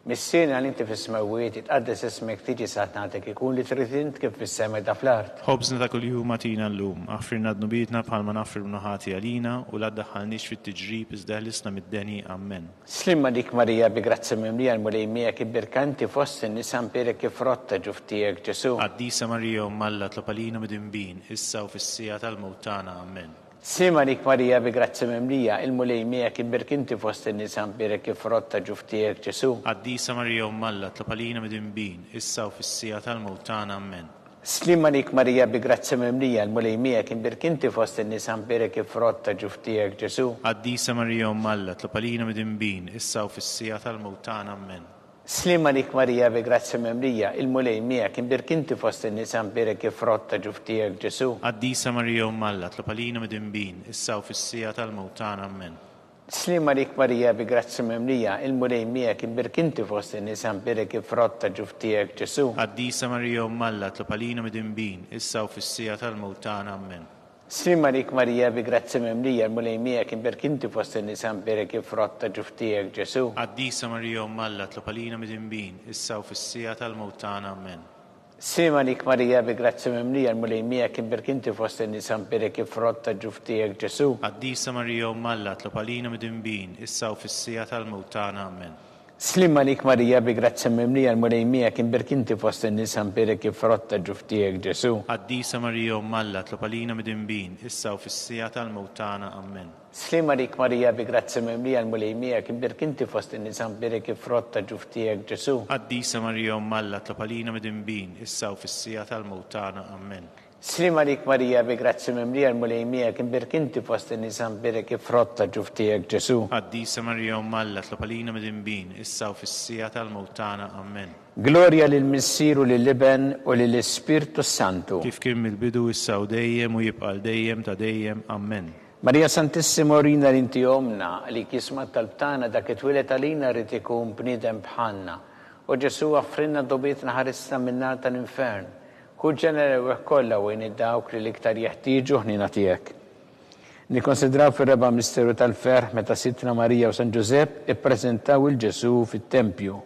Missierna l-inti fis-smawiet itqaddes ismek tiġi satnatek ikun li trid int kif fis-sema ta' fl-art. Ħobżna ta' kuljum atina llum, aħfirna d-nubietna bħalma naħfir b'nuħati għalina u la ddaħħalniex fit-tiġrib iżda ħlisna mid-deni. Amen. Slimma dik Marija bi grazzi mimlija l-mulejmija kibirkanti fost in-nisa mperek kif frotta ġuftijek Ġesu. Qaddisa Marija Alla, tlob għalina mid-dinbin, issa u fis-sija tal-mewt tagħna. Amen. Slima lik Marija bi grazzi mimlija il-mulejmija kibirk inti fost in-nisa mperek kif frotta ġuftijek Ġesu. Qaddisa Marija Alla, tlob għalina mid-dinbin, issa u fis-sija tal-mewt tagħna. Amen. Slima lik Marija bi grazzi mimlija il-mulejmija kibirk inti fost in-nisa mperek kif frotta ġuftijek Ġesu. Qaddisa Marija Alla, tlob għalina mid-dinbin, issa u fis-sija tal-mewt tagħna. Amen. Slima lik Marija bi grazzi mimlija il-mulejmija kibirk inti fost in-nisa mperek kif frotta ġuftijek Ġesu. Qaddisa Marija Alla, tlob għalina mid-dinbin, issa u fis-sija tal-mewt tagħna. Amen. Slima lik Marija bi grazzi mimlija il-mulejmija kibirk inti fost in-nisa mperek kif frotta ġuftijek Ġesu. Qaddisa Marija Alla, tlob għalina mid-dinbin, issa u fis-sija tal-mewt tagħna. Amen. Slima lik Marija bi grazzi mimlija il-mulejmija kibirk inti fost in-nisa mperek kif frotta ġuftijek Ġesu. Qaddisa Marija Alla, tlob għalina mid-dinbin, issa u fis-sija tal-mewt tagħna. Amen. Slima lik Marija bi grazzi mimlija il-mulejmija kibirk inti fost in-nisa mperek kif frotta ġuftijek Ġesu. Qaddisa Marija Alla, tlob għalina mid-dinbin, issa u fis-sija tal-mewt tagħna. Amen. Slima lik Marija bi grazzi mimlija il-mulejmija kibirk inti fost in-nisa mperek kif frotta ġuftijek Ġesu. Qaddisa Marija Alla, tlob għalina mid-dinbin, issa u fis-sija tal-mewt tagħna. Amen. Slima lik Marija bi grazzi mimlija il-mulejmija kibirk inti fost in-nisa mperek kif frotta ġuftijek Ġesu. Qaddisa Marija Alla, tlob għalina mid-dinbin, issa u fis-sija tal-mewt tagħna. Amen. Slima lik Marija bi grazzi mimlija il-mulejmija kibirk inti fost in-nisa mperek kif frotta ġuftijek Ġesu. Qaddisa Marija Alla, tlob għalina mid-dinbin, issa u fis-sija tal-mewt tagħna. Amen. Gloria lill-Missier u lill-Iben u lill-Ispirtu Santu. Kif kien mill-bidu issa u dejjem u jibqa' dejjem ta' dejjem. Amen. Marija Santissima urina l-inti omna li kisma tal-btana dak it-twilet għalina rrid ikun bniedem bħalna. U Ġesu offrinna dobietna ħarisna minnata l-infern. Ħuġġilna l-erweħ kollha wejn id-dawk li l-iktar jeħtieġu ħnina tiegħek. Nikkonsidraw fir-reba' misteru tal-ferħ meta Sittna Marija u San Ġusepp ippreżentaw il-Ġesu fit-Tempju.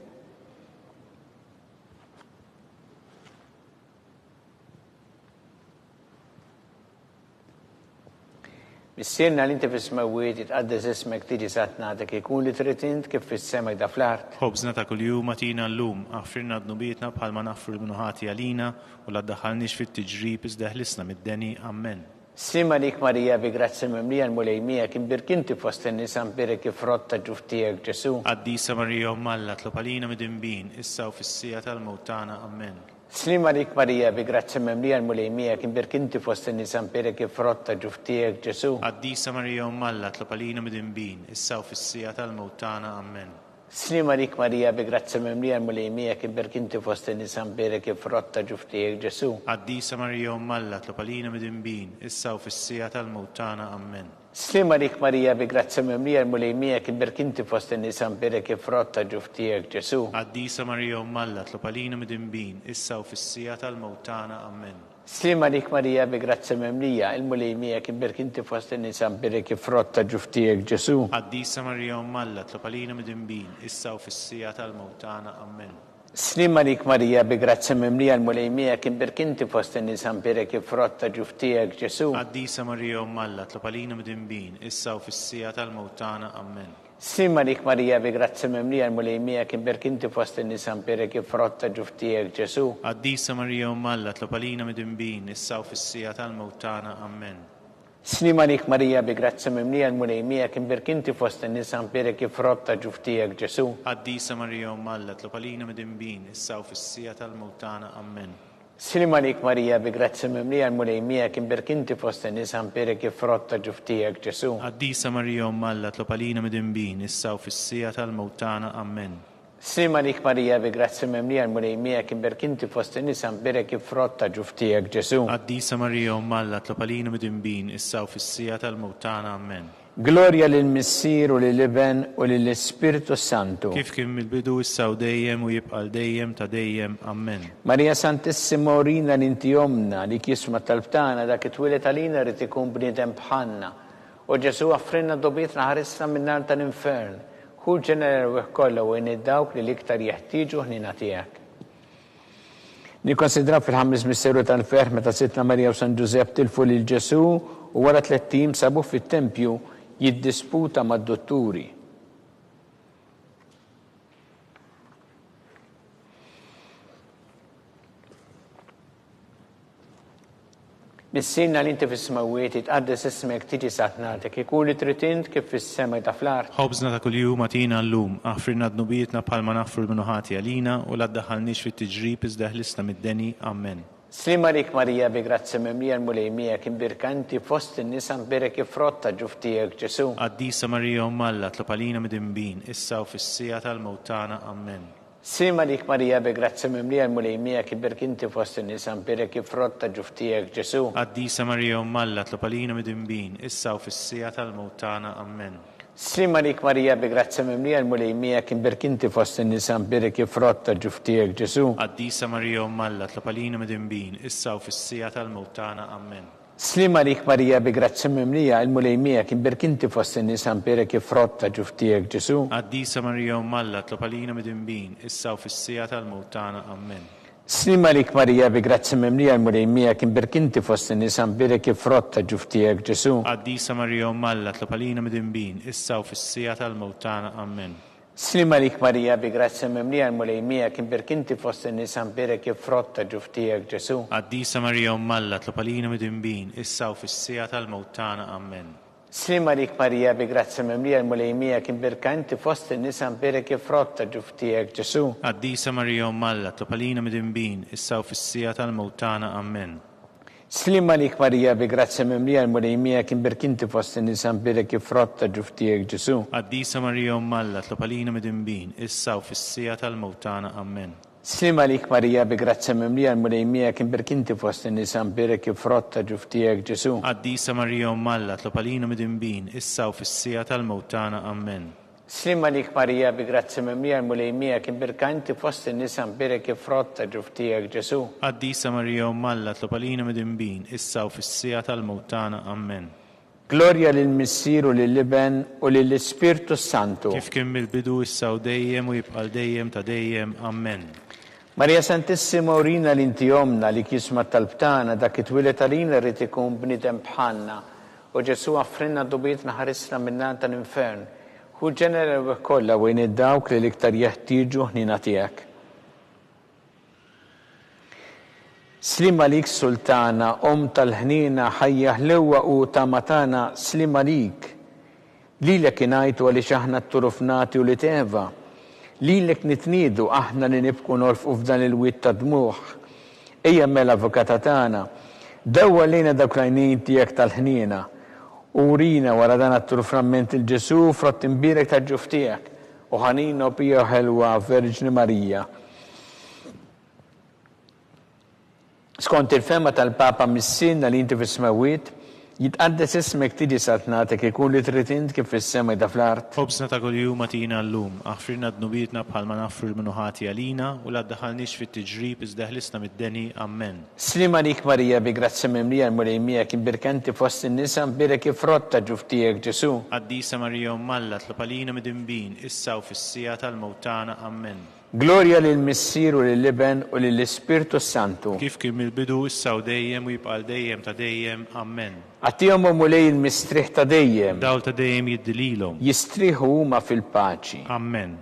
Missierna l-inti fis-smawiet itqaddes ismek tiġi satnatek ikun li trid int kif fis-sema ta' fl-art. Ħobżna ta' kuljum atina llum, aħfirna d-nubietna bħalma naħfru b'nuħati għalina u la ddaħħalniex fit-tiġrib iżda ħlisna mid-deni. Amen. Slima lik Marija bi grazzi mimlija l-mulejmija kibirk inti fost in-nisa mperek kif frotta ġuftijek Ġesu. Qaddisa Marija Alla, tlob għalina mid-dinbin, issa u fis-sija tal-mewt tagħna. Amen. Slima lik Marija bi grazzi mimlija l-mulejmija kibirk inti fost in-nisa mperek kif frotta ġuftijek Ġesu. Qaddisa Marija Alla, tlob għalina mid-dinbin, issa u fis-sija tal-mewt tagħna. Amen. Slima lik Marija bi grazzi mimlija l-mulejmija kibirk inti fost in-nisa mperek kif frotta ġuftijek Ġesu. Qaddisa Marija Alla, tlob għalina mid-dinbin, issa u fis-sija tal-mewt tagħna. Amen. Slima lik Marija bi grazzi mimlija l-mulejmija kibirk inti fost in-nisa mperek kif frotta ġuftijek Ġesu. Qaddisa Marija Alla, tlob għalina mid-dinbin, issa u fis-sija tal-mewt tagħna. Amen. Slima lik Marija bi grazzi memlija, il-mulejmija kien berkinti fost in-nisa berek frotta ġuftijek Ġesu. Qaddisa Marija Alla, tlopalina midinbin, issa u fis-sija tal-mewtana. Amen. Slima lik Marija bi grazzi memlija, il-mulejmija kien berkinti fost in-nisa berek frotta ġuftijek Ġesu. Qaddisa Marija Alla, tlopalina midinbin, issa u fis-sija tal-mewtana. Amen. Slima lik Marija bi grazzi memlija, il-mulejmija kien berkinti fost in-nisa berek frotta ġuftijek Ġesu. Qaddisa Marija Alla, tlopalina midinbin, issa u fis-sija tal-mewtana. Amen. Slima lik Marija bi grazzi memlija, il-mulejmija kien berkinti fost in-nisa berek frotta ġuftijek Ġesu. Qaddisa Marija Alla, tlopalina midinbin, issa u fis-sija tal-mewtana. Amen. Slima lik Marija bi grazzi memlija, il-mulejmija kien berkinti fost in-nisa berek frotta ġuftijek Ġesu. Qaddisa Marija Alla, tlopalina midinbin, issa u fis-sija tal-mewtana. Amen. Slima lik Marija bi grazzi memlija, il-mulejmija kien berkinti fost in-nisa berek frotta ġuftijek Ġesu. Qaddisa Marija Alla, tlopalina midinbin, issa u fis-sija tal-mewtana. Amen. Gloria lill-Missier u lill-Iben u lill-Ispiritu Santu. Kif kien mill-bidu issa u dejjem u jibqa' dejjem ta' dejjem. Amen. Marija Santissima urina l-inti omna li kisma talbtana dak it-twilet għalina rrid ikun bniedem bħalna. U Ġesu għaffrinna dobietna ħarisna min-nar tal-infern. Hu ġeneral kollha u dawk li l-iktar jeħtieġu ħnina tiegħek. Nikkonsidraw fil-ħames misteru tal-ferħ meta Sittna Marija u San Ġusepp tilfu lil Ġesu u wara 3 tim sabuh fit-tempju jiddisputa mad-dotturi. Nissinna li inti fis-smawiet tqaddes ismek tiġi satnatek ikun li trid int kif fis-sema ta' fl-art. Ħobżna ta' kuljum atina llum, aħfirna d-nubietna bħalma naħfru l-minuħati għalina u la ddaħħalniex fit-tiġrib iżda ħlisna mid-deni. Amen. Slima lik Marija bi grazzi memlija, l-mulejmija kien birkanti fost in-nisa berek frotta ġuftijek Ġesu. Qaddisa Marija Alla, tlopalina midinbin, issa u fis-sija tal-mewtana. Amen. Slima lik Marija bi grazzi memlija, l-mulejmija kien birkanti fost in-nisa berek frotta ġuftijek Ġesu. Qaddisa Marija Alla, tlopalina midinbin, issa u fis-sija tal-mewtana. Amen. Slima lik Marija bi grazzi memlija, l-mulejmija kien birkanti fost in-nisa berek frotta ġuftijek Ġesu. Qaddisa Marija Alla, tlopalina midinbin, issa u fis-sija tal-mewtana. Amen. Slima lik Marija bi grazzi memlija, l-mulejmija kien birkanti fost in-nisa berek frotta ġuftijek Ġesu. Qaddisa Marija Alla, tlopalina midinbin, issa u fis-sija tal-mewtana. Amen. Slima lik Marija bi grazzi memlija, l-mulejmija kien birkanti fost in-nisa berek frotta ġuftijek Ġesu. Qaddisa Marija Alla, tlopalina midinbin, issa u fis-sija tal-mewtana. Amen. Slima lik Marija bi grazzi memlija, l-mulejmija kien birkanti fost in-nisa berek frotta ġuftijek Ġesu. Qaddisa Marija Alla, tlopalina midinbin, issa u fis-sija tal-mewtana. Amen. Slima lik Marija bi grazzi memlija, l-mulejmija kien birkanti fost in-nisa berek frotta ġuftijek Ġesu. Qaddisa Marija Alla, tlopalina midinbin, issa u fis-sija tal-mewtana. Amen. Slima lik Marija bi grazzi memlija, l-mulejmija kien birkanti fost in-nisa berek frotta ġuftijek Ġesu. Qaddisa Marija Alla, tlopalina midinbin, issa u fis-sija tal-mewtana. Amen. Slima lik Marija bi grazzi memlija, l-mulejmija kien birkanti fost in-nisa berek frotta ġuftijek Ġesu. Qaddisa Marija Alla, tlopalina midinbin, issa u fis-sija tal-mewtana. Amen. Slima lik Marija bi grazzi memlija, l-mulejmija kien birkanti fost in-nisa berek frotta ġuftijek Ġesu. Qaddisa Marija Alla, tlopalina midinbin, issa u fis-sija tal-mewtana. Amen. Gloria lill-Missier u lill-Iben u lill-Ispiritu Santu. Kif kien mill-bidu issa u dejjem u jibqa' dejjem ta' dejjem. Amen. Marija Santissima urina l-inti omna li kisma talbtana dak it-twilet għalina rrid ikun bniedem bħalna. U Ġesu għaffrinna dobietna ħarisna min-nar tal-infern. Hu ġeneral kollha u dawk li l-iktar jeħtieġu ħnina tiegħek. Slima lik Sultana, tal-ħnina ħajja ħlewa u tamatana, slima lik. Lilek ingħajtu għaliex aħna t-turufnati u li teva. Lilek nitniedu aħna li nibqu norfqu f'dan il-witt ta' dmuħ. Ejja mela avukata tagħna, dewwa lejna dawk l-għajnejn tiegħek tal-ħnina. Urina wara dan at-turframent il-Ġesu frott imbirek ta' ġuftijek u ħanina u pija ħelwa Verġni Marija. Skont il-fema tal-Papa mis-sinna li inti fis-smawiet, Jitqaddes ismek tiġi satnatek ikun li trid int kif fis-sema da fl-art. Ħobsna ta' kuljum tina llum, aħfirna d-nubietna bħalma naffru l-minuħati għalina u la ddaħħalniex fit-tiġrib iżda ħlisna mid-deni. Amen. Slima lik Marija bi grazzi mimlija l-mulejmija kien birkanti fost in-nisa mbirek ifrotta ġuftijek Ġesu. Qaddisa Marija Ummalla tlopalina mid-imbin, issa u fis-sija tal-mewtana. Amen. Gloria lill-Missier u lill-Liben u lill-Ispirtu Santu. Kif kien mill-bidu issa u dejjem u jibqal dejjem ta' dejjem. Amen. Għatihom mulej il-mistriħ ta' dejjem. Dawl ta' dejjem jiddililhom. Jistriħu huma fil-paċi. Amen.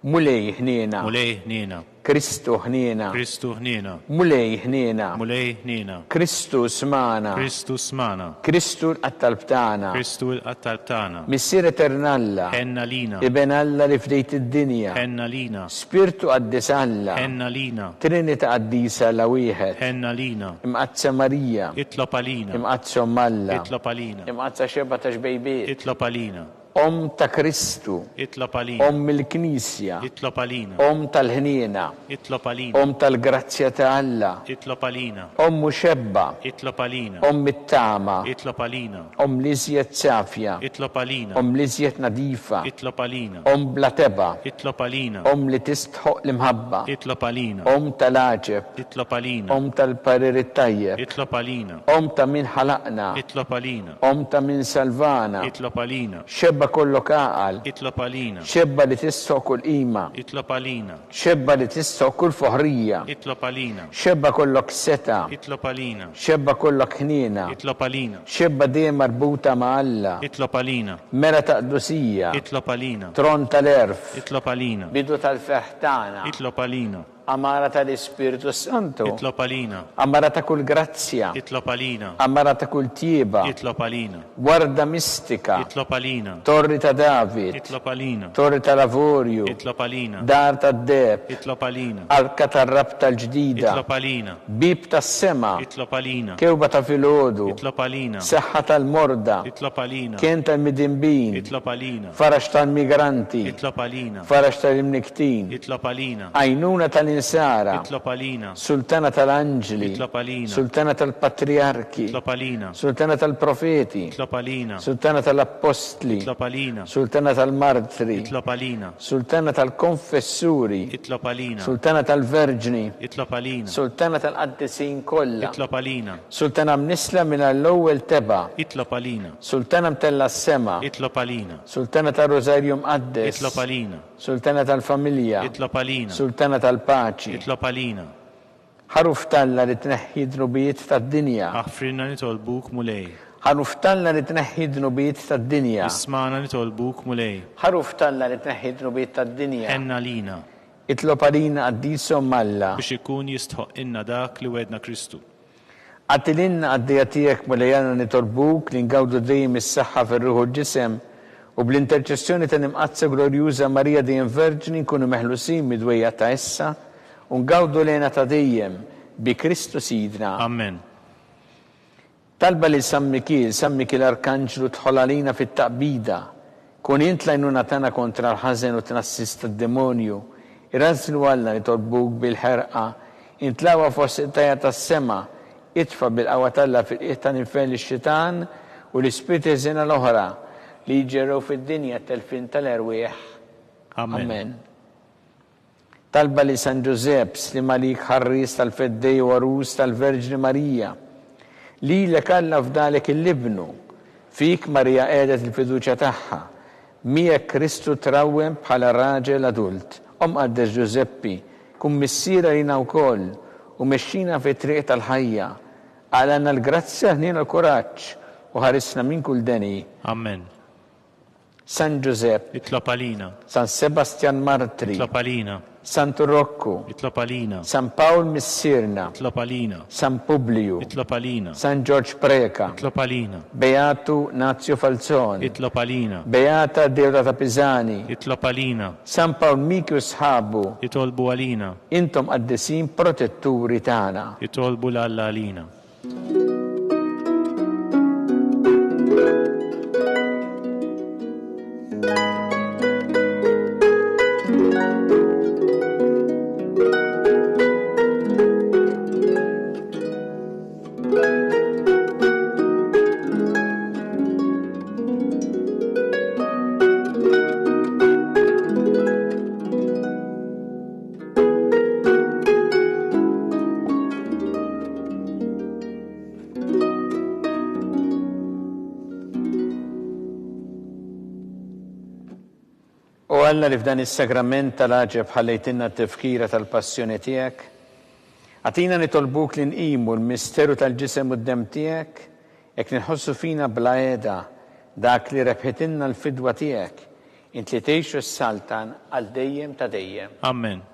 Mulej ħniena. Mulej ħniena. Kristu ħniena. Kristu ħniena. Mulej ħniena. Mulej ħniena. Kristu smana. Kristu smana. Kristu l-qattalb tagħna. Kristu l-qattalb tagħna. Missier Eternalla. Ħenna lina. Iben Alla li fdejt id-dinja. Ħenna lina. Spirtu Qaddis Alla. Ħenna lina. Trinita Qaddisa la wieħed. Ħenna lina. Imqazza Marija. Itlob għalina. Imqazza Malla. Itlob għalina. Imqazza xeba ta' xbejbiet. Itlob għalina. Om ta' Kristu. Itlob għalina. Om il-Knisja. Itlob għalina. Om tal-ħniena. Itlob għalina. Om tal-grazzja ta' Alla. Itlob għalina. Om muxebba. Itlob għalina. Om it-tama. Itlob għalina. Om liżjed safja. Itlob għalina. Om liżjed nadifa. Itlob għalina. Om blateba. Itlob għalina. Om li tistħoq l-imħabba. Itlob għalina. Om tal-aġeb. Itlob għalina. Om tal-parir it-tajjeb. Itlob għalina. Om ta' min ħalaqna. Itlob għalina. Om ta' min salvana. Itlob għalina. Xebba kollok għaqal. Itlob għalina. Xebba li tissoq kull qima. Itlob għalina. Xebba li tissoq kull foħrija. Itlob għalina. Xebba kollok seta. Itlob għalina. Xebba kollok ħniena. Itlob għalina. Xebba dejjem marbuta ma' Alla. Itlob għalina. Mera ta' qdusija. Itlob għalina. Tron tal-erf. Itlob għalina. Bidu tal-feħtana. Itlob għalina. Amara tal-Ispiritu Santu. Itlob għalina. Amara ta' kull grazzja. Itlob għalina. Amara ta' kull tieba. Itlob għalina. Warda mistika. Itlob għalina. Torri ta' David. Itlob għalina. Torri ta' Lavorju. Itlob għalina. Dar ta' Deb. Itlob għalina. Arka ta' rab tal-ġdida. Itlob għalina. Bib ta' sema. Itlob għalina. Kewba ta' filgħodu. Itlob għalina. Seħħa tal-morda. Itlob għalina. Kien tal-midimbin. Itlob għalina. Farax tal-migranti. Itlob għalina. Farax tal-imniktin. Itlob għalina. Għajnuna tal-insara. Itlob għalina. Sultana tal-anġli. Itlob għalina. Sultana tal-patriarki. Itlob għalina. Sultana tal-profeti. Itlob għalina. Sultana tal-apostli. Itlob għalina. Sultana tal-martri. Itlob għalina. Sultana tal-konfessuri. Itlob għalina. Sultana tal-verġni. Itlob għalina. Sultana tal-qaddisin kollha. Itlob għalina. Sultana mnisla minn l-ewwel teba. Itlob għalina. Sultana mtella s-sema. Itlob għalina. Sultana tal-Rosarju mqaddes. Itlob għalina. Sultana tal-familja. Itlob għalina. Sultana tal-paċi. Itlob għalina. Ħaruf talla li tneħħi dnubijiet tad-dinja. Aħfrinna nitolbuk mulej. Ħaruf talla li tneħħi dnubijiet tad-dinja. Ismana nitolbuk mulej. Ħaruf talla li tneħħi dnubijiet tad-dinja. Ħenna lina. Itlob għalina għaddisom Alla. Biex ikun jistħoq inna dak li wedna Kristu. Għatilinna għaddija tiegħek mulejana nitolbuk li ngawdu dejjem is-saħħa fir-ruħu l-ġisem u bl-interċessjoni ta' nimqazza glorjuża Marija dejjem Verġni nkunu meħlusin midwejja ta' issa u ngawdu lejna ta' dejjem bi Kristu Sidna. Amen. Talba li San Mikil Arkanġlu tħol għalina fit-taqbida, kun int lajnuna tana kontra l-ħażen u tnassista d-demonju, irrażlu Alla nitolbuk bil-ħerqa, intlawa fost it-tajja tas-sema, itfa bil-qawwa Alla fil-qiegħ ta' ninfel ix-xitan u l-ispirti żina l-oħra li jġerru fid-dinja telfin tal-erwieħ. Amen. Talba li San Giusepp Slimalik ħarris tal-feddej u arus tal-Verġni Marija li l-kalla f'dalek il-libnu fik Marija qiegħdet il-fiduċja tagħha miegħek Kristu trawwem bħala raġel adult. Qaddes Giuseppi kun missiera lina wkoll u mexxina fi triq tal-ħajja għalana l-grazzja ħnina l-kuraġġ u ħarisna minn kull deni. Amen. San Giuseppe. Itlob għalina. San Sebastian Martri. Itlob għalina. Santo Rocco. Itlob għalina. San Paul Missirna. Itlob għalina. San Publio. Itlob għalina. San George Preka. Itlob għalina. Beatu Nazio Falzon. Itlob għalina. Beata Deodata Pisani. Itlob għalina. San Paul Mikio Sħabu. Itolbu għalina. Intom qaddisin protetturi tagħna. Itolbu l-Alla għalina. Alla li f'dan is-sagrament tal-aġeb ħallejtinna t-tifkira tal-passjoni tiegħek. Għatina nitolbuk li nqimu l-misteru tal-ġisem u d-dem tiegħek, jekk nħossu fina bla għeda dak li rebħitinna l-fidwa tiegħek, int li tgħixu s-saltan għal dejjem ta' dejjem. Amen.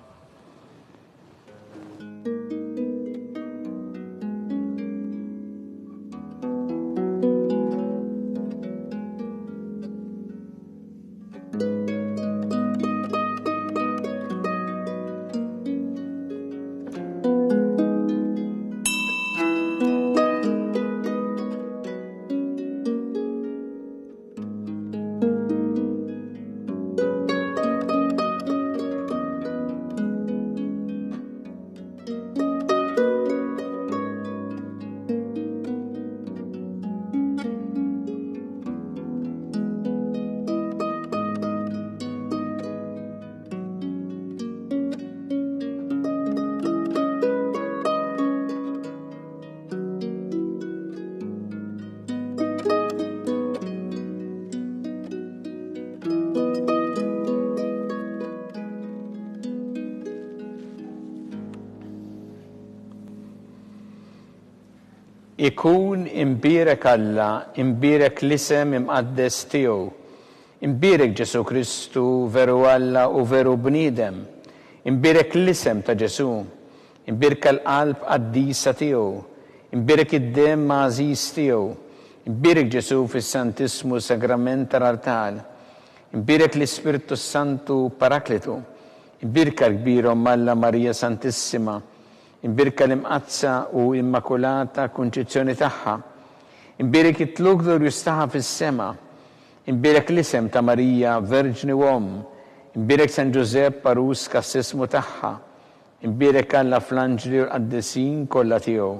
Ikun imbirek Alla, imbirek l-isem imqaddes tiegħu. Imbirek Ġesu Kristu veru Alla u veru bniedem. Imbirek l-isem ta' Ġesu. Imbirek l-qalb qaddisa tiegħu. Imbirek id-dem mażis tiegħu. Imbirek Ġesu fis-Santismu Sagrament tal-Altar. Imbirek l-Ispiritu Santu Parakletu. Imbirka l-kbirhom Alla Marija Santissima. Imbirka l-imqazza u immakulata konċizzjoni tagħha. Imbirek it-tluk glorjus tagħha fis-sema. Imbirek l-isem ta' Marija Verġni Om. Imbirek San Ġusepp Parus kassismu tagħha. Imbirek Alla fl-anġli u l-qaddisin kollha tiegħu.